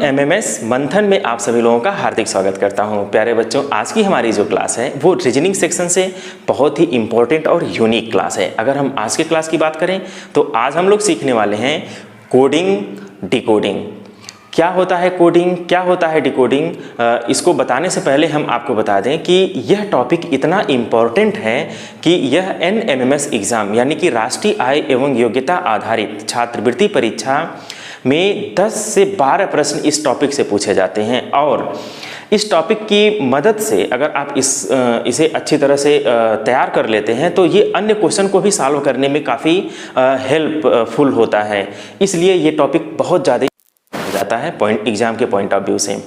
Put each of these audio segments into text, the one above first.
MMS मंथन में आप सभी लोगों का हार्दिक स्वागत करता हूं। प्यारे बच्चों, आज की हमारी जो क्लास है वो रीजनिंग सेक्शन से बहुत ही इम्पोर्टेंट और यूनिक क्लास है। अगर हम आज के क्लास की बात करें तो आज हम लोग सीखने वाले हैं कोडिंग डिकोडिंग। क्या होता है कोडिंग, क्या होता है डिकोडिंग, इसको बताने से पहले हम आपको बता दें कि यह टॉपिक इतना इम्पॉर्टेंट है कि यह NMMS एग्ज़ाम यानी कि राष्ट्रीय आय एवं योग्यता आधारित छात्रवृत्ति परीक्षा में 10 से 12 प्रश्न इस टॉपिक से पूछे जाते हैं। और इस टॉपिक की मदद से अगर आप इसे अच्छी तरह से तैयार कर लेते हैं तो ये अन्य क्वेश्चन को भी सॉल्व करने में काफ़ी हेल्पफुल होता है। इसलिए ये टॉपिक बहुत ज़्यादा जाता है एग्जाम के पॉइंट ऑफ व्यू से।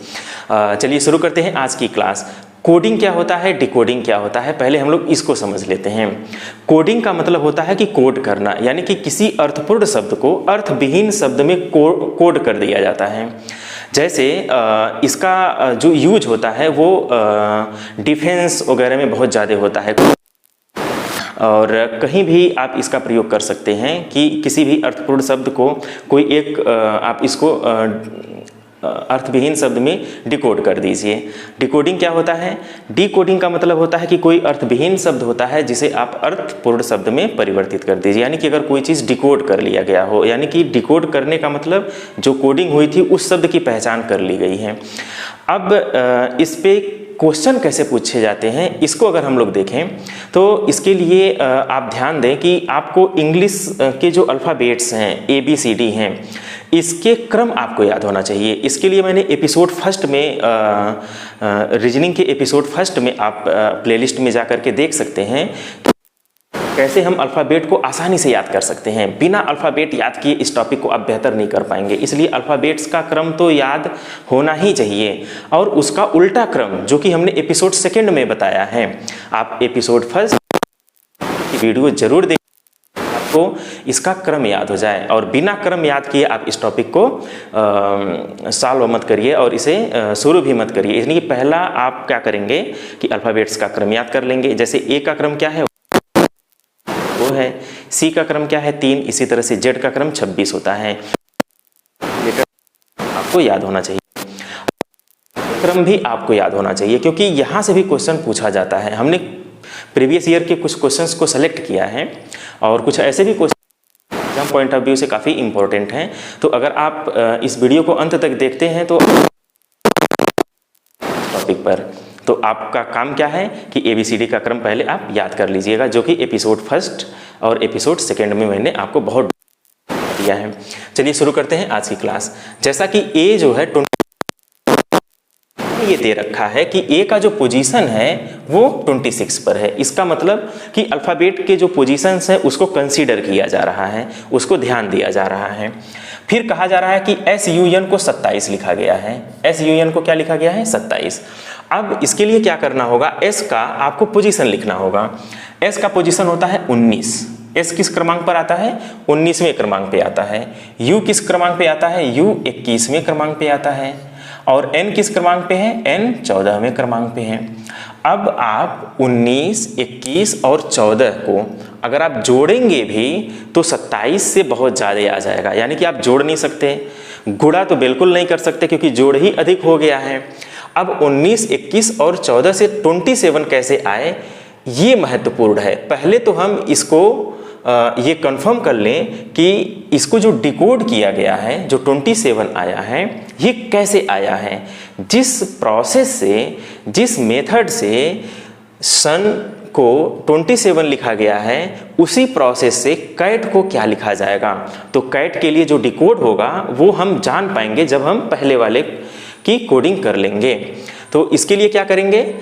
चलिए शुरू करते हैं आज की क्लास। कोडिंग क्या होता है, डिकोडिंग क्या होता है, पहले हम लोग इसको समझ लेते हैं। कोडिंग का मतलब होता है कि कोड करना, यानी कि किसी अर्थपूर्ण शब्द को अर्थविहीन शब्द में कोड कर दिया जाता है। जैसे इसका जो यूज होता है वो डिफेंस वगैरह में बहुत ज़्यादा होता है, और कहीं भी आप इसका प्रयोग कर सकते हैं कि किसी भी अर्थपूर्ण शब्द को कोई एक आप इसको अर्थविहीन शब्द में डिकोड कर दीजिए। डिकोडिंग क्या होता है? डिकोडिंग का मतलब होता है कि कोई अर्थविहीन शब्द होता है जिसे आप अर्थपूर्ण शब्द में परिवर्तित कर दीजिए, यानी कि अगर कोई चीज़ डिकोड कर लिया गया हो, यानी कि डिकोड करने का मतलब जो कोडिंग हुई थी उस शब्द की पहचान कर ली गई है। अब इस पे क्वेश्चन कैसे पूछे जाते हैं इसको अगर हम लोग देखें तो इसके लिए आप ध्यान दें कि आपको इंग्लिश के जो अल्फ़ाबेट्स हैं ABCD हैं इसके क्रम आपको याद होना चाहिए। इसके लिए मैंने एपिसोड फर्स्ट में रीजनिंग के एपिसोड फर्स्ट में आप प्लेलिस्ट में जा कर के देख सकते हैं कैसे हम अल्फ़ाबेट को आसानी से याद कर सकते हैं। बिना अल्फ़ाबेट याद किए इस टॉपिक को आप बेहतर नहीं कर पाएंगे, इसलिए अल्फ़ाबेट्स का क्रम तो याद होना ही चाहिए और उसका उल्टा क्रम जो कि हमने एपिसोड सेकंड में बताया है। आप एपिसोड फर्स्ट की वीडियो जरूर देखें, आपको इसका क्रम याद हो जाए, और बिना क्रम याद किए आप इस टॉपिक को सॉल्व मत करिए और इसे शुरू भी मत करिए। इसलिए पहला आप क्या करेंगे कि अल्फ़ाबेट्स का क्रम याद कर लेंगे। जैसे A का क्रम क्या है वो है, C का क्रम क्या है 3, इसी तरह से Z का क्रम 26 होता है। आपको याद होना चाहिए, क्रम भी आपको याद होना चाहिए क्योंकि यहाँ से भी क्वेश्चन पूछा जाता है। हमने प्रीवियस ईयर के कुछ क्वेश्चंस को सेलेक्ट किया है और कुछ ऐसे भी question exam point of view से काफ़ी इंपॉर्टेंट हैं। तो अगर आप इस वीडियो को अंत तक देखते हैं तो टॉपिक पर तो आपका काम क्या है कि ABCD का क्रम पहले आप याद कर लीजिएगा, जो कि एपिसोड फर्स्ट और एपिसोड सेकंड में मैंने आपको बहुत दिया है। चलिए शुरू करते हैं आज की क्लास। जैसा कि A जो है ये दे रखा है कि A का जो पोजीशन है वो 26 पर है। इसका मतलब कि अल्फ़ाबेट के जो पोजीशंस हैं उसको कंसीडर किया जा रहा है, उसको ध्यान दिया जा रहा है। फिर कहा जा रहा है कि SUN को 27 लिखा गया है। SUN को क्या लिखा गया है? 27। अब इसके लिए क्या करना होगा, S का आपको पोजीशन लिखना होगा। S का पोजीशन होता है 19। S किस क्रमांक पर आता है? 19वें क्रमांक पे आता है। U किस क्रमांक पे आता है? U 21वें क्रमांक पे आता है। और N किस क्रमांक पे है? N 14वें क्रमांक पे है। अब आप 19, 21 और 14 को अगर आप जोड़ेंगे भी तो 27 से बहुत ज़्यादा आ जाएगा, यानी कि आप जोड़ नहीं सकते, गुणा तो बिल्कुल नहीं कर सकते क्योंकि जोड़ ही अधिक हो गया है। अब 19, 21 और 14 से 27 कैसे आए ये महत्वपूर्ण है। पहले तो हम इसको ये कंफर्म कर लें कि इसको जो डिकोड किया गया है, जो 27 आया है, ये कैसे आया है। जिस प्रोसेस से, जिस मेथड से सन को 27 लिखा गया है उसी प्रोसेस से कैट को क्या लिखा जाएगा। तो कैट के लिए जो डिकोड होगा वो हम जान पाएंगे जब हम पहले वाले की कोडिंग कर लेंगे। तो इसके लिए क्या करेंगे,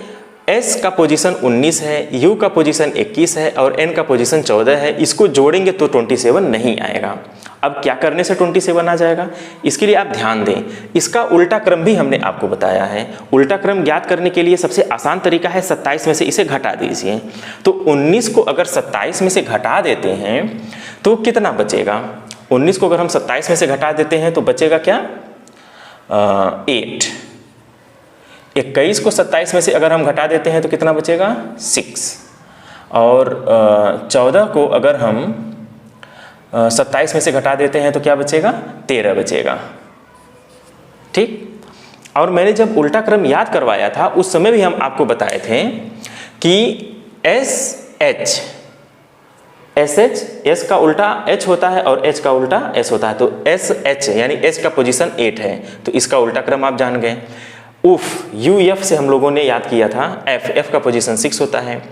S का पोजीशन 19 है, U का पोजीशन 21 है और N का पोजीशन 14 है। इसको जोड़ेंगे तो 27 नहीं आएगा। अब क्या करने से 27 आ जाएगा, इसके लिए आप ध्यान दें। इसका उल्टा क्रम भी हमने आपको बताया है। उल्टा क्रम ज्ञात करने के लिए सबसे आसान तरीका है 27 में से इसे घटा दीजिए। तो 19 को अगर 27 में से घटा देते हैं तो कितना बचेगा? 19 को अगर हम 27 में से घटा देते हैं तो बचेगा क्या? 8। 21 को 27 में से अगर हम घटा देते हैं तो कितना बचेगा? 6। और 14 को अगर हम 27 में से घटा देते हैं तो क्या बचेगा? 13 बचेगा। ठीक। और मैंने जब उल्टा क्रम याद करवाया था उस समय भी हम आपको बताए थे कि SH, एस का उल्टा H होता है और H का उल्टा S होता है, तो SH यानी H का पोजीशन 8 है, तो इसका उल्टा क्रम आप जान गए। उफ, UF से हम लोगों ने याद किया था, F का पोजीशन 6 होता है।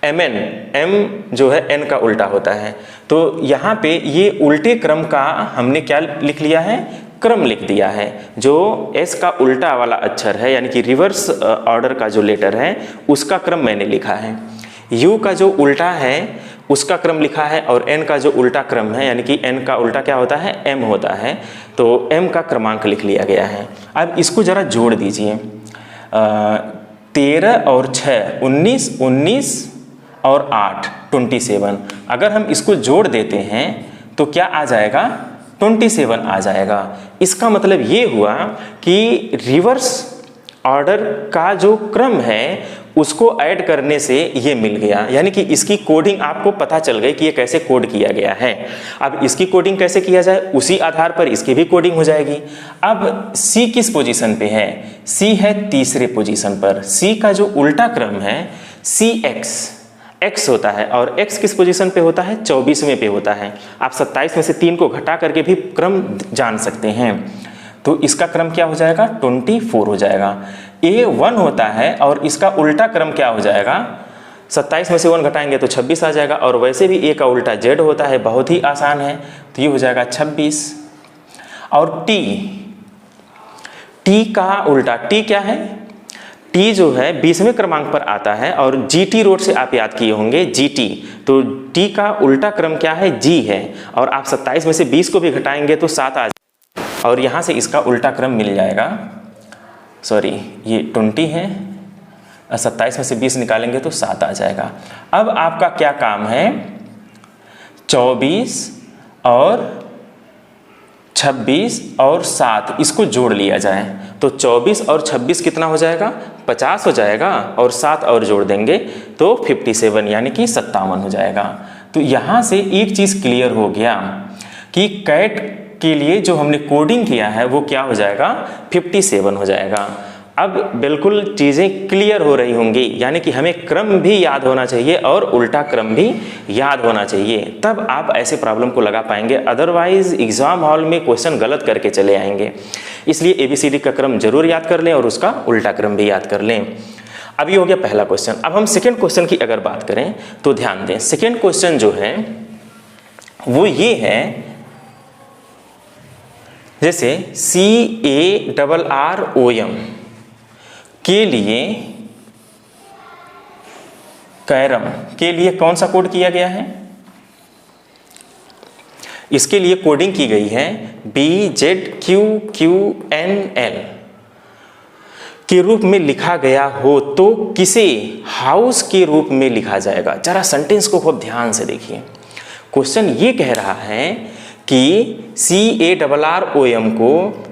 MN, M जो है N का उल्टा होता है। तो यहाँ पे ये उल्टे क्रम का हमने क्या लिख लिया है, क्रम लिख दिया है। जो S का उल्टा वाला अक्षर है यानी कि रिवर्स ऑर्डर का जो लेटर है उसका क्रम मैंने लिखा है। U का जो उल्टा है उसका क्रम लिखा है और N का जो उल्टा क्रम है यानी कि N का उल्टा क्या होता है, M होता है, तो M का क्रमांक लिख लिया गया है। अब इसको जरा जोड़ दीजिए, 13 और 6 19, 19 और 8 27। अगर हम इसको जोड़ देते हैं तो क्या आ जाएगा, 27 आ जाएगा। इसका मतलब ये हुआ कि रिवर्स ऑर्डर का जो क्रम है उसको ऐड करने से ये मिल गया, यानी कि इसकी कोडिंग आपको पता चल गई कि ये कैसे कोड किया गया है। अब इसकी कोडिंग कैसे किया जाए उसी आधार पर इसकी भी कोडिंग हो जाएगी। अब C किस पोजीशन पे है, C है तीसरे पोजीशन पर। C का जो उल्टा क्रम है CX, X होता है और X किस पोजीशन पे होता है, 24वें पे होता है। आप 27 में से 3 को घटा करके भी क्रम जान सकते हैं, तो इसका क्रम क्या हो जाएगा, 24 हो जाएगा। A 1 होता है और इसका उल्टा क्रम क्या हो जाएगा, 27 में से 1 घटाएंगे तो 26 आ जाएगा। और वैसे भी A का उल्टा Z होता है, बहुत ही आसान है, तो ये हो जाएगा 26। और T का उल्टा, T क्या है, T जो है 20वें क्रमांक पर आता है और GT रोड से आप याद किए होंगे GT, तो T का उल्टा क्रम क्या है, G है। और आप 27 में से 20 को भी घटाएंगे तो 7 आ जाएगा और यहाँ से इसका उल्टा क्रम मिल जाएगा। सॉरी, ये 20 है, 27 में से 20 निकालेंगे तो 7 आ जाएगा। अब आपका क्या काम है, 24 और 26 और 7 इसको जोड़ लिया जाए, तो 24 और 26 कितना हो जाएगा, 50 हो जाएगा, और 7 और जोड़ देंगे तो 57 यानी कि 57 हो जाएगा। तो यहाँ से एक चीज़ क्लियर हो गया कि कैट के लिए जो हमने कोडिंग किया है वो क्या हो जाएगा, 57 हो जाएगा। अब बिल्कुल चीज़ें क्लियर हो रही होंगी, यानी कि हमें क्रम भी याद होना चाहिए और उल्टा क्रम भी याद होना चाहिए, तब आप ऐसे प्रॉब्लम को लगा पाएंगे। अदरवाइज एग्जाम हॉल में क्वेश्चन गलत करके चले आएंगे। इसलिए ABCD का क्रम जरूर याद कर लें और उसका उल्टा क्रम भी याद कर लें। अब ये हो गया पहला क्वेश्चन। अब हम सेकेंड क्वेश्चन की अगर बात करें तो ध्यान दें, सेकेंड क्वेश्चन जो है वो ये है, जैसे CARROM के लिए, कैरम के लिए कौन सा कोड किया गया है, इसके लिए कोडिंग की गई है BZQQNL के रूप में लिखा गया हो तो किसे हाउस के रूप में लिखा जाएगा। जरा सेंटेंस को खूब ध्यान से देखिए। क्वेश्चन ये कह रहा है कि CARROM को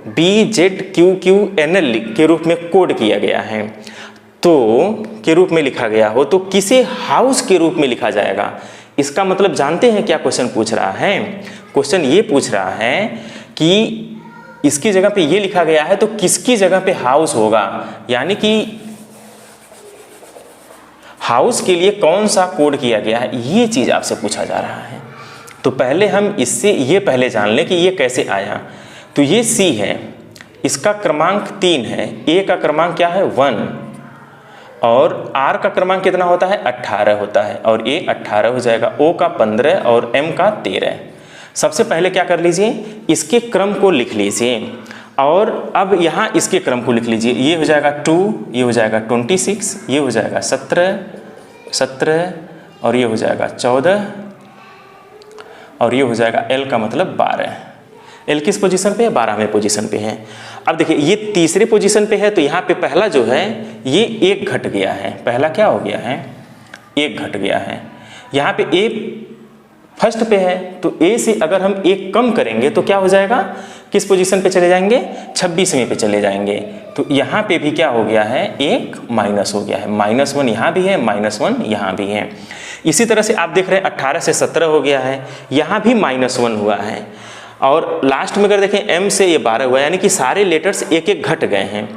BZQQNL के रूप में कोड किया गया है, तो के रूप में लिखा गया हो तो किसे हाउस के रूप में लिखा जाएगा। इसका मतलब जानते हैं क्या क्वेश्चन पूछ रहा है, क्वेश्चन ये पूछ रहा है कि इसकी जगह पे ये लिखा गया है तो किसकी जगह पे हाउस होगा, यानी कि हाउस के लिए कौन सा कोड किया गया है, ये चीज आपसे पूछा जा रहा है। तो पहले हम इससे ये पहले जान लें कि ये कैसे आया। तो ये C है, इसका क्रमांक 3 है, A का क्रमांक क्या है 1, और R का क्रमांक कितना होता है 18 होता है, और A 18 हो जाएगा, O का 15 और M का 13। सबसे पहले क्या कर लीजिए, इसके क्रम को लिख लीजिए, और अब यहाँ इसके क्रम को लिख लीजिए। ये हो जाएगा 2, ये हो जाएगा 26, ये हो जाएगा 17 और ये हो जाएगा 14 और ये हो जाएगा L का मतलब 12। L किस पोजीशन पे है, 12वें पोजीशन पे है। अब देखिए ये तीसरे पोजीशन पे है, तो यहाँ पे पहला जो है ये 1 घट गया है, पहला क्या हो गया है 1 घट गया है। यहाँ पे A फर्स्ट पे है, तो A से अगर हम 1 कम करेंगे तो क्या हो जाएगा, किस पोजीशन पे चले जाएंगे, 26वें पे चले जाएंगे। तो यहाँ पे भी क्या हो गया है, 1 माइनस हो गया है, -1 यहाँ भी है, -1 यहाँ भी है। इसी तरह से आप देख रहे हैं 18 से 17 हो गया है, यहाँ भी -1 हुआ है। और लास्ट में अगर देखें M से ये 12 हुआ, यानी कि सारे लेटर्स एक एक घट गए हैं।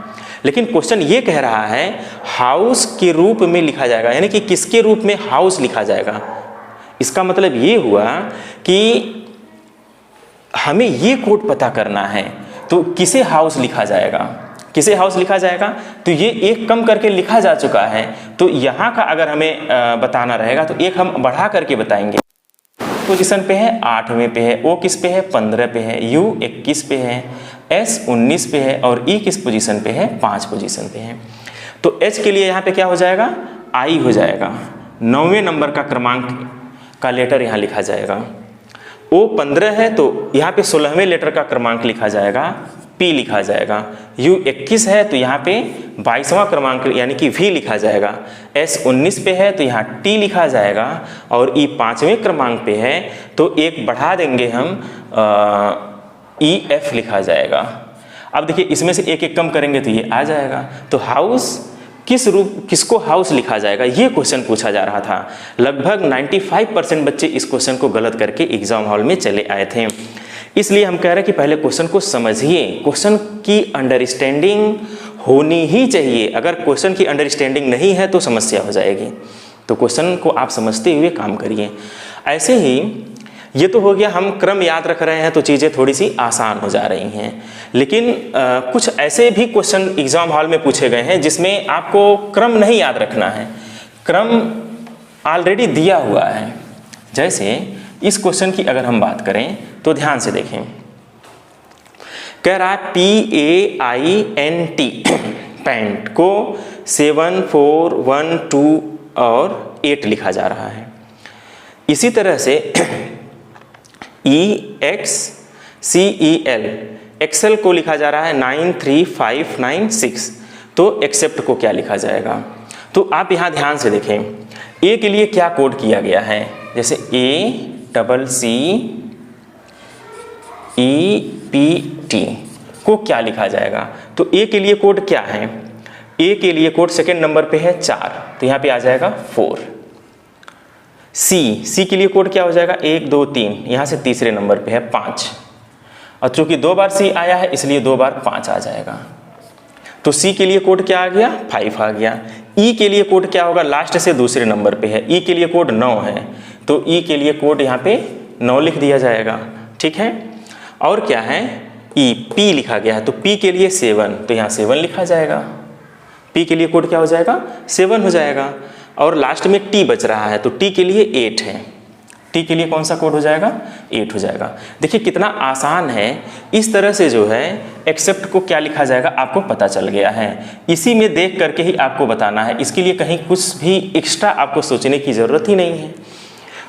लेकिन क्वेश्चन ये कह रहा है हाउस के रूप में लिखा जाएगा, यानी कि किसके रूप में हाउस लिखा जाएगा। इसका मतलब ये हुआ कि हमें ये कोड पता करना है, तो किसे हाउस लिखा जाएगा, किसे हाउस लिखा जाएगा। तो ये एक कम करके लिखा जा चुका है, तो यहाँ का अगर हमें बताना रहेगा तो एक हम बढ़ा करके बताएंगे। पोजीशन पे है 8वें पे है, O किस पे है 15 पे है, U 21 पे है, S 19 पे है और E किस पोजीशन पे है 5 पोजीशन पे है। तो H के लिए यहाँ पे क्या हो जाएगा I हो जाएगा, 9वें नंबर का क्रमांक का लेटर यहाँ लिखा जाएगा। O 15 है तो यहाँ पे 16वें लेटर का क्रमांक लिखा जाएगा, P लिखा जाएगा। U 21 है तो यहाँ पे 22वां क्रमांक यानी कि V लिखा जाएगा। S 19 पे है तो यहाँ T लिखा जाएगा और E 5वें क्रमांक पे है तो एक बढ़ा देंगे हम E F लिखा जाएगा। अब देखिए इसमें से एक एक कम करेंगे तो ये आ जाएगा। तो हाउस किसको हाउस लिखा जाएगा, ये क्वेश्चन पूछा जा रहा था। लगभग 95% बच्चे इस क्वेश्चन को गलत करके एग्जाम हॉल में चले आए थे। इसलिए हम कह रहे हैं कि पहले क्वेश्चन को समझिए, क्वेश्चन की अंडरस्टैंडिंग होनी ही चाहिए। अगर क्वेश्चन की अंडरस्टैंडिंग नहीं है तो समस्या हो जाएगी। तो क्वेश्चन को आप समझते हुए काम करिए। ऐसे ही ये तो हो गया, हम क्रम याद रख रहे हैं तो चीज़ें थोड़ी सी आसान हो जा रही हैं। लेकिन कुछ ऐसे भी क्वेश्चन एग्जाम हॉल में पूछे गए हैं जिसमें आपको क्रम नहीं याद रखना है, क्रम ऑलरेडी दिया हुआ है। जैसे इस क्वेश्चन की अगर हम बात करें तो ध्यान से देखें, कह रहा है PAINT पैंट को 7, 4, 1, 2 और 8 लिखा जा रहा है। इसी तरह से EXCEL एक्सेल को लिखा जा रहा है 93596, तो एक्सेप्ट को क्या लिखा जाएगा। तो आप यहाँ ध्यान से देखें, ए के लिए क्या कोड किया गया है, जैसे ACCEPT को क्या लिखा जाएगा। तो ए के लिए कोड क्या है, ए के लिए कोड सेकेंड नंबर पे है 4, तो यहाँ पे आ जाएगा 4। सी के लिए कोड क्या हो जाएगा 1, 2, 3, यहाँ से तीसरे नंबर पे है 5, और चूंकि 2 बार सी आया है इसलिए 2 बार 5 आ जाएगा। तो सी के लिए कोड क्या आ गया 5 आ गया। ई के लिए कोड क्या होगा, लास्ट से दूसरे नंबर पे है, ई के लिए कोड 9 है, तो ई के लिए कोड यहाँ पे 9 लिख दिया जाएगा। ठीक है, और क्या है ई, पी लिखा गया है, तो पी के लिए 7, तो यहाँ 7 लिखा जाएगा। पी के लिए कोड क्या हो जाएगा 7 हो जाएगा। और लास्ट में टी बच रहा है, तो टी के लिए 8 है, टी के लिए कौन सा कोड हो जाएगा 8 हो जाएगा। देखिए कितना आसान है। इस तरह से जो है एक्सेप्ट को क्या लिखा जाएगा आपको पता चल गया है। इसी में देख करके ही आपको बताना है, इसके लिए कहीं कुछ भी एक्स्ट्रा आपको सोचने की ज़रूरत ही नहीं है।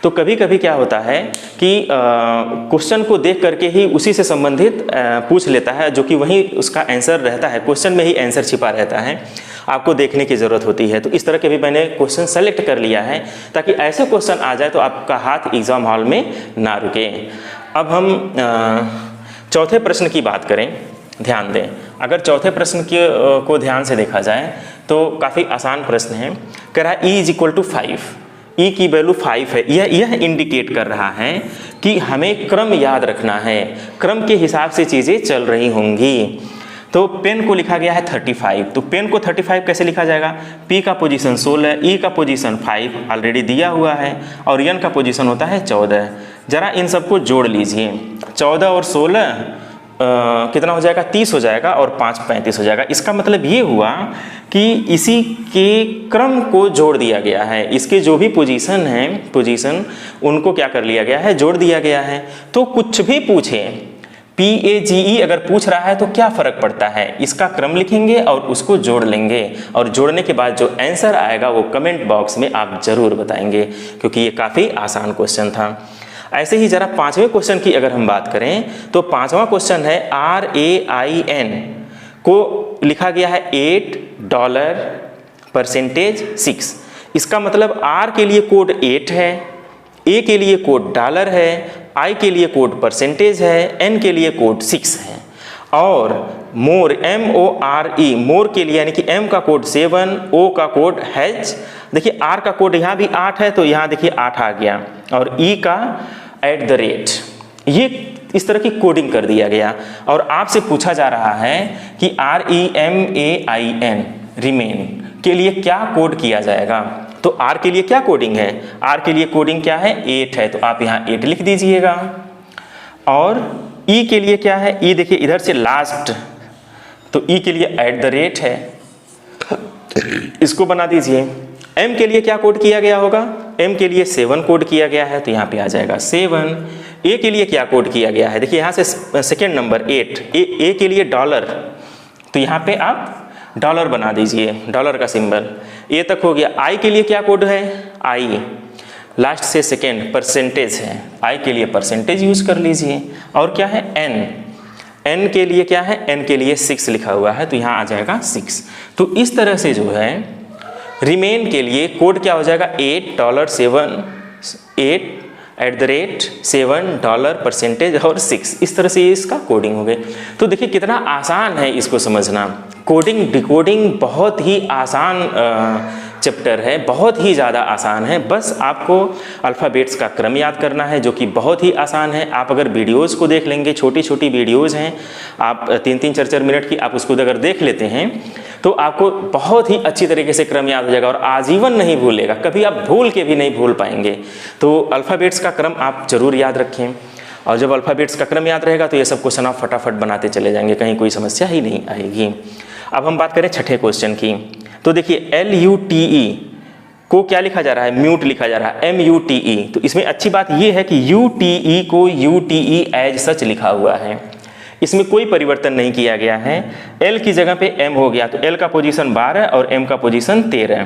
तो कभी कभी क्या होता है कि क्वेश्चन को देख करके ही उसी से संबंधित पूछ लेता है, जो कि वही उसका आंसर रहता है, क्वेश्चन में ही आंसर छिपा रहता है, आपको देखने की ज़रूरत होती है। तो इस तरह के भी मैंने क्वेश्चन सेलेक्ट कर लिया है ताकि ऐसे क्वेश्चन आ जाए तो आपका हाथ एग्ज़ाम हॉल में ना रुके। अब हम चौथे प्रश्न की बात करें, ध्यान दें। अगर चौथे प्रश्न को ध्यान से देखा जाए तो काफ़ी आसान प्रश्न है। कह रहा है E = 5, ई की वैल्यू 5 है। यह इंडिकेट कर रहा है कि हमें क्रम याद रखना है, क्रम के हिसाब से चीज़ें चल रही होंगी। तो पेन को लिखा गया है 35, तो पेन को 35 कैसे लिखा जाएगा, पी का पोजीशन 16, ई का पोजीशन 5 ऑलरेडी दिया हुआ है, और एन का पोजीशन होता है 14। ज़रा इन सबको जोड़ लीजिए, 14 और 16 कितना हो जाएगा 30 हो जाएगा, और 5 35 हो जाएगा। इसका मतलब ये हुआ कि इसी के क्रम को जोड़ दिया गया है, इसके जो भी पोजीशन उनको क्या कर लिया गया है, जोड़ दिया गया है। तो कुछ भी पूछे, PAGE अगर पूछ रहा है तो क्या फ़र्क पड़ता है, इसका क्रम लिखेंगे और उसको जोड़ लेंगे, और जोड़ने के बाद जो आंसर आएगा वो कमेंट बॉक्स में आप ज़रूर बताएंगे, क्योंकि ये काफ़ी आसान क्वेश्चन था। ऐसे ही ज़रा 5वें क्वेश्चन की अगर हम बात करें तो 5वां क्वेश्चन है RAIN को लिखा गया है $8 %6। इसका मतलब R के लिए कोड 8 है, A के लिए कोड डॉलर है, I के लिए कोड परसेंटेज है, N के लिए कोड 6 है, और मोर MORE मोर के लिए यानी कि M का कोड 7, O का कोड H, देखिए R का कोड यहाँ भी 8 है तो यहाँ देखिए 8 आ गया, और E का @ ये इस तरह की कोडिंग कर दिया गया। और आपसे पूछा जा रहा है कि REMAIN रिमेन के लिए क्या कोड किया जाएगा। तो R के लिए क्या कोडिंग है, R के लिए कोडिंग क्या है, 8 है, तो आप यहाँ 8 लिख दीजिएगा। और E के लिए क्या है, E देखिए इधर से लास्ट, तो E के लिए @ है, इसको बना दीजिए। M के लिए क्या कोड किया गया होगा, M के लिए 7 कोड किया गया है, तो यहाँ पे आ जाएगा 7। A के लिए क्या कोड किया गया है, देखिए यहाँ से सेकेंड नंबर 8, A के लिए $, तो यहाँ पे आप डॉलर बना दीजिए, डॉलर का सिंबल। A तक हो गया। I के लिए क्या कोड है, I लास्ट से सेकेंड परसेंटेज है, I के लिए परसेंटेज यूज कर लीजिए। और क्या है N के लिए क्या है, N के लिए 6 लिखा हुआ है, तो यहाँ आ जाएगा 6। तो इस तरह से जो है रिमेन के लिए कोड क्या हो जाएगा, $8 $7 परसेंटेज और 6, इस तरह से इसका कोडिंग हो गए। तो देखिए कितना आसान है इसको समझना। कोडिंग डिकोडिंग बहुत ही आसान चैप्टर है, बहुत ही ज़्यादा आसान है। बस आपको अल्फ़ाबेट्स का क्रम याद करना है, जो कि बहुत ही आसान है। आप अगर वीडियोज़ को देख लेंगे, छोटी छोटी वीडियोज़ हैं, आप 3-3 4-4 मिनट की, आप उसको अगर देख लेते हैं तो आपको बहुत ही अच्छी तरीके से क्रम याद हो जाएगा और आजीवन नहीं भूलेगा, कभी आप भूल के भी नहीं भूल पाएंगे। तो अल्फ़ाबेट्स का क्रम आप ज़रूर याद रखें, और जब अल्फ़ाबेट्स का क्रम याद रहेगा तो ये सब क्वेश्चन आप फटाफट बनाते चले जाएंगे, कहीं कोई समस्या ही नहीं आएगी। अब हम बात करें छठे क्वेश्चन की, तो देखिए LUTE को क्या लिखा जा रहा है, म्यूट लिखा जा रहा है, MUTE। तो इसमें अच्छी बात ये है कि UTE को UTE एज सच लिखा हुआ है, इसमें कोई परिवर्तन नहीं किया गया है। L की जगह पे M हो गया, तो L का पोजीशन 12 और M का पोजीशन 13।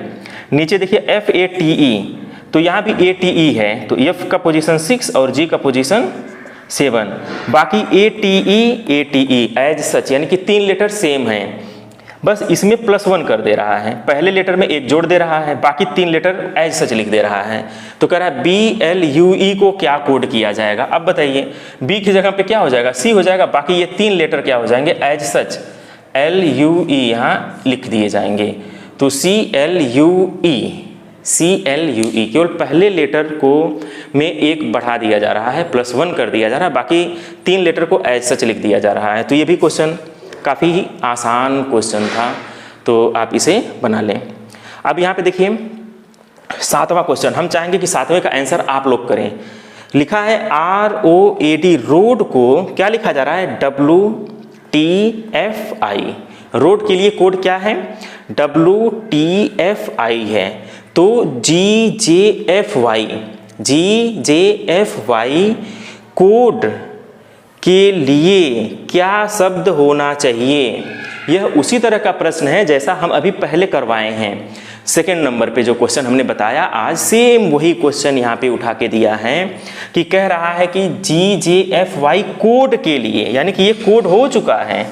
नीचे देखिए FATE, तो यहाँ भी ATE है, तो F का पोजीशन 6 और G का पोजीशन 7। बाकी ATE एज सच, यानी कि 3 लेटर सेम हैं, बस इसमें +1 कर दे रहा है, पहले लेटर में 1 जोड़ दे रहा है, बाकी 3 लेटर एज सच लिख दे रहा है। तो कह रहा है BLUE को क्या कोड किया जाएगा। अब बताइए B की जगह पे क्या हो जाएगा, C हो जाएगा, बाकी ये 3 लेटर क्या हो जाएंगे, एज सच LUE यहाँ लिख दिए जाएंगे। तो CLUE केवल पहले लेटर को में 1 बढ़ा दिया जा रहा है, +1 कर दिया जा रहा है, बाकी 3 लेटर को एज सच लिख दिया जा रहा है। तो ये भी क्वेश्चन काफ़ी ही आसान क्वेश्चन था, तो आप इसे बना लें। अब यहाँ पे देखिए 7वां क्वेश्चन, हम चाहेंगे कि 7वें का आंसर आप लोग करें। लिखा है ROAD, रोड को क्या लिखा जा रहा है, WTFI। रोड के लिए कोड क्या है, WTFI है। तो GJFY कोड के लिए क्या शब्द होना चाहिए। यह उसी तरह का प्रश्न है जैसा हम अभी पहले करवाए हैं। सेकेंड नंबर पे जो क्वेश्चन हमने बताया आज, सेम वही क्वेश्चन यहाँ पे उठा के दिया है कि कह रहा है कि GJFY कोड के लिए, यानी कि ये कोड हो चुका है,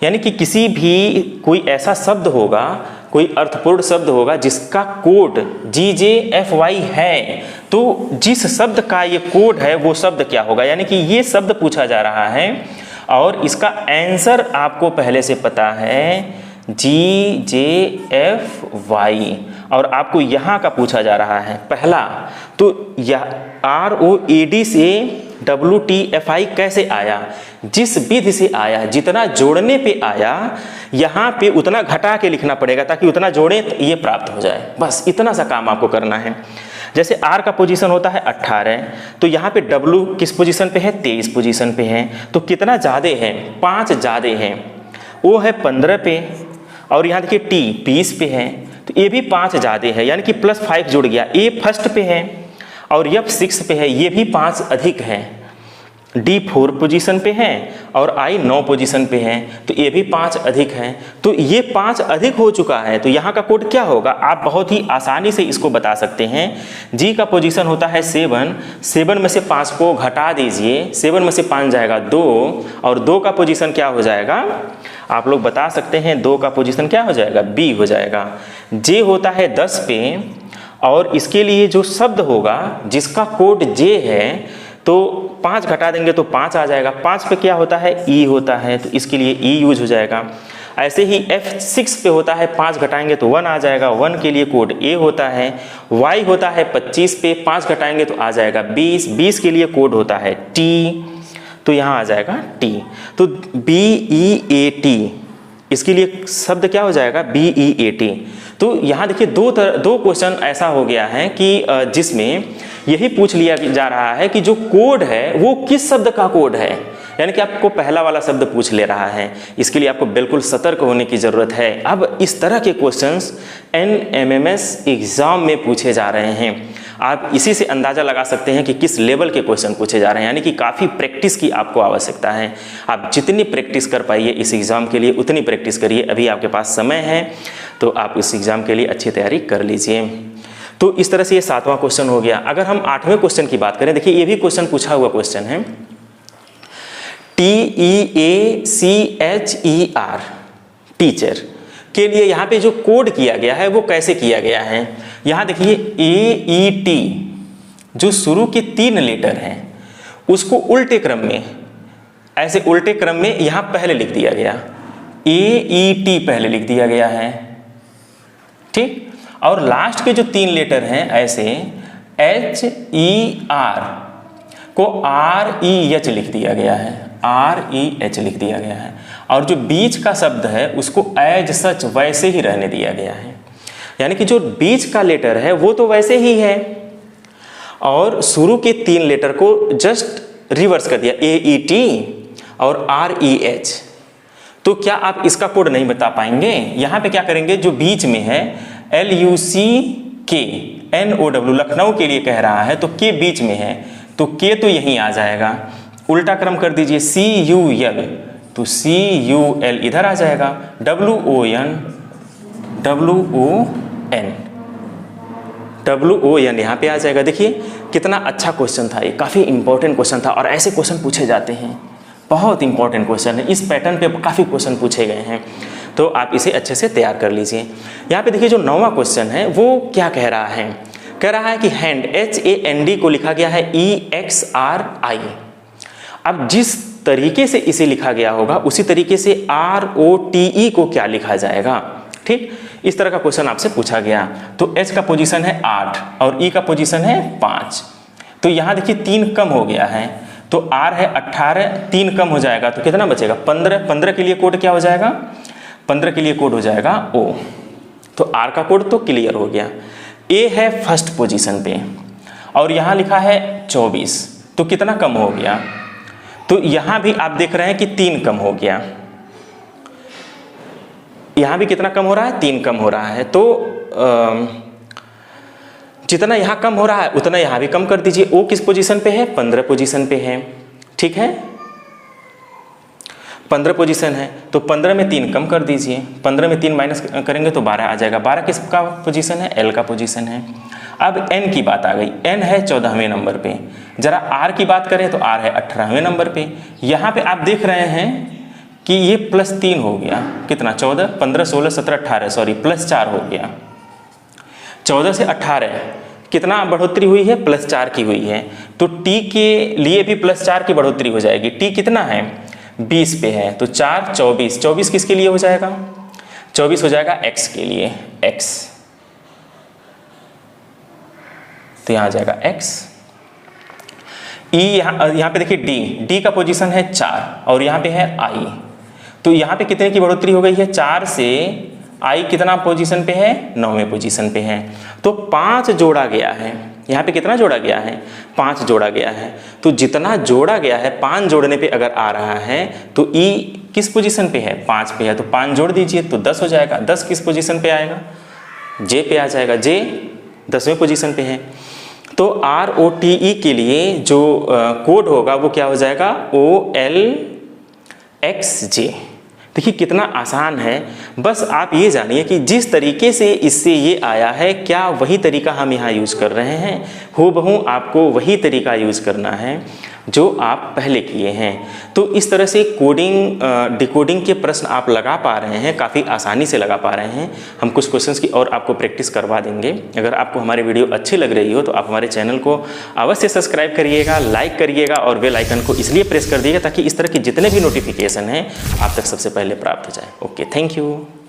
यानी कि किसी भी कोई ऐसा शब्द होगा, कोई अर्थपूर्ण शब्द होगा जिसका कोड GJFY है, तो जिस शब्द का ये कोड है वो शब्द क्या होगा। यानी कि ये शब्द पूछा जा रहा है और इसका आंसर आपको पहले से पता है GJFY, और आपको यहाँ का पूछा जा रहा है पहला। तो यह ROAD से WTFI कैसे आया, जिस विधि से आया, जितना जोड़ने पे आया, यहाँ पे उतना घटा के लिखना पड़ेगा ताकि उतना जोड़ें तो ये प्राप्त हो जाए। बस इतना सा काम आपको करना है। जैसे R का पोजीशन होता है 18, तो यहाँ पे W किस पोजीशन पे है, 23 पोजीशन पे है। तो कितना ज़्यादा है, 5 ज़्यादा है। O है 15 पे, और यहाँ देखिए T 20 पे है, तो ये भी 5 ज़्यादा है, यानी कि +5 जुड़ गया। A फर्स्ट पे है और F 6 पे है, ये भी 5 अधिक है। D 4 पोजीशन पे है और I 9 पोजीशन पे है, तो ये भी 5 अधिक है। तो ये 5 अधिक हो चुका है, तो यहाँ का कोड क्या होगा, आप बहुत ही आसानी से इसको बता सकते हैं। G का पोजीशन होता है 7, 7 में से 5 को घटा दीजिए, 7 में से 5 जाएगा 2, और 2 का पोजीशन क्या हो जाएगा, आप लोग बता सकते हैं 2 का पोजीशन क्या हो जाएगा, B हो जाएगा। J होता है 10 पे, और इसके लिए जो शब्द होगा जिसका कोड J है, तो 5 घटा देंगे तो 5 आ जाएगा। 5 पे क्या होता है, E होता है, तो इसके लिए E यूज हो जाएगा। ऐसे ही F6 पे होता है, 5 घटाएंगे तो 1 आ जाएगा, 1 के लिए कोड A होता है। Y होता है 25 पे, 5 घटाएंगे तो आ जाएगा 20, 20 के लिए कोड होता है T। तो यहाँ आ जाएगा टी। तो BEAT इसके लिए शब्द क्या हो जाएगा, BEAT। तो यहाँ देखिए दो क्वेश्चन ऐसा हो गया है कि जिसमें यही पूछ लिया जा रहा है कि जो कोड है वो किस शब्द का कोड है, यानी कि आपको पहला वाला शब्द पूछ ले रहा है। इसके लिए आपको बिल्कुल सतर्क होने की ज़रूरत है। अब इस तरह के क्वेश्चंस NMMS एग्ज़ाम में पूछे जा रहे हैं। आप इसी से अंदाज़ा लगा सकते हैं कि किस लेवल के क्वेश्चन पूछे जा रहे हैं, यानी कि काफ़ी प्रैक्टिस की आपको आवश्यकता है। आप जितनी प्रैक्टिस कर पाइए इस एग्ज़ाम के लिए उतनी प्रैक्टिस करिए। अभी आपके पास समय है तो आप इस एग्ज़ाम के लिए अच्छी तैयारी कर लीजिए। तो इस तरह से ये 7वां क्वेश्चन हो गया। अगर हम 8वें क्वेश्चन की बात करें, देखिए ये भी क्वेश्चन पूछा हुआ क्वेश्चन है। TEACHER टीचर के लिए यहाँ पे जो कोड किया गया है वो कैसे किया गया है। यहाँ देखिए AET जो शुरू के 3 लेटर हैं उसको उल्टे क्रम में, ऐसे उल्टे क्रम में यहाँ पहले लिख दिया गया, AET पहले लिख दिया गया है, ठीक। और लास्ट के जो 3 लेटर हैं ऐसे HER को REH लिख दिया गया है, REH लिख दिया गया है। और जो बीच का शब्द है उसको एज सच वैसे ही रहने दिया गया है, यानी कि जो बीच का लेटर है वो तो वैसे ही है और शुरू के 3 लेटर को जस्ट रिवर्स कर दिया, AET और REH। तो क्या आप इसका कोड नहीं बता पाएंगे? यहाँ पे क्या करेंगे, जो बीच में है LUCKNOW, लखनऊ के लिए कह रहा है तो के बीच में है तो के तो यहीं आ जाएगा। उल्टा क्रम कर दीजिए CUL तो CUL इधर आ जाएगा, WON यहाँ पे आ जाएगा। देखिए कितना अच्छा क्वेश्चन था, ये काफ़ी इंपॉर्टेंट क्वेश्चन था और ऐसे क्वेश्चन पूछे जाते हैं, बहुत इंपॉर्टेंट क्वेश्चन है। इस पैटर्न पे काफ़ी क्वेश्चन पूछे गए हैं तो आप इसे अच्छे से तैयार कर लीजिए। यहाँ पे देखिए जो 9वां क्वेश्चन है वो क्या कह रहा है, कह रहा है कि हैंड HAND को लिखा गया है EXRI। अब जिस तरीके से इसे लिखा गया होगा उसी तरीके से ROTE को क्या लिखा जाएगा, ठीक। इस तरह का क्वेश्चन आपसे पूछा गया। तो H का पोजीशन है 8 और E का पोजीशन है 5। तो यहाँ देखिए 3 कम हो गया है तो R है 18, 3 कम हो जाएगा तो कितना बचेगा 15। 15 के लिए कोड क्या हो जाएगा, 15 के लिए कोड हो जाएगा O। तो R का कोड तो क्लियर हो गया। A है फर्स्ट पोजीशन पे और यहाँ लिखा है 24 तो कितना कम हो गया, तो यहाँ भी आप देख रहे हैं कि 3 कम हो गया। यहाँ भी कितना कम हो रहा है, 3 कम हो रहा है। तो जितना यहाँ कम हो रहा है उतना यहाँ भी कम कर दीजिए। O किस पोजीशन पे है, 15 पोजीशन पे है, ठीक है, 15 पोजीशन है तो 15 में 3 कम कर दीजिए। 15 में 3 माइनस करेंगे तो 12 आ जाएगा। 12 किसका पोजीशन है, L का पोजीशन है। अब N की बात आ गई, N है 14वें नंबर पे। जरा R की बात करें तो R है 18वें नंबर पे। यहाँ पे आप देख रहे हैं कि ये +3 हो गया, कितना 14, 15, 16, 17, 18 सॉरी +4 हो गया। 14 से 18 कितना बढ़ोतरी हुई है, +4 की हुई है। तो T के लिए भी +4 की बढ़ोतरी हो जाएगी। T कितना है, 20 पे है तो 4, 24, 24 किसके लिए हो जाएगा, 24 हो जाएगा X के लिए, X। तो यहाँ आ जाएगा X। E यहाँ पे देखिए D का पोजीशन है 4 और यहाँ पे है I। तो यहाँ पे कितने की बढ़ोतरी हो गई है, 4 से I कितना पोजीशन पे है, 9वें पोजीशन पे है। तो 5 जोड़ा गया है, यहाँ पे कितना जोड़ा गया है, 5 जोड़ा गया है। तो जितना जोड़ा गया है 5 जोड़ने पे अगर आ रहा है तो E किस पोजीशन पे है, 5 पे है तो 5 जोड़ दीजिए तो 10 हो जाएगा। 10 किस पोजीशन पे आएगा, J पे आ जाएगा, J 10वें पोजीशन पे है। तो ROTE के लिए जो कोड होगा वो क्या हो जाएगा, OLXJ। देखिए कितना आसान है, बस आप ये जानिए कि जिस तरीके से इससे ये आया है क्या वही तरीका हम यहाँ यूज़ कर रहे हैं, हूबहू आपको वही तरीका यूज़ करना है जो आप पहले किए हैं। तो इस तरह से कोडिंग डिकोडिंग के प्रश्न आप लगा पा रहे हैं, काफ़ी आसानी से लगा पा रहे हैं। हम कुछ क्वेश्चंस की और आपको प्रैक्टिस करवा देंगे। अगर आपको हमारी वीडियो अच्छी लग रही हो तो आप हमारे चैनल को अवश्य सब्सक्राइब करिएगा, लाइक करिएगा और बेल आइकन को इसलिए प्रेस कर दीजिएगा ताकि इस तरह के जितने भी नोटिफिकेशन हैं आप तक सबसे पहले प्राप्त हो जाए। Okay, thank you.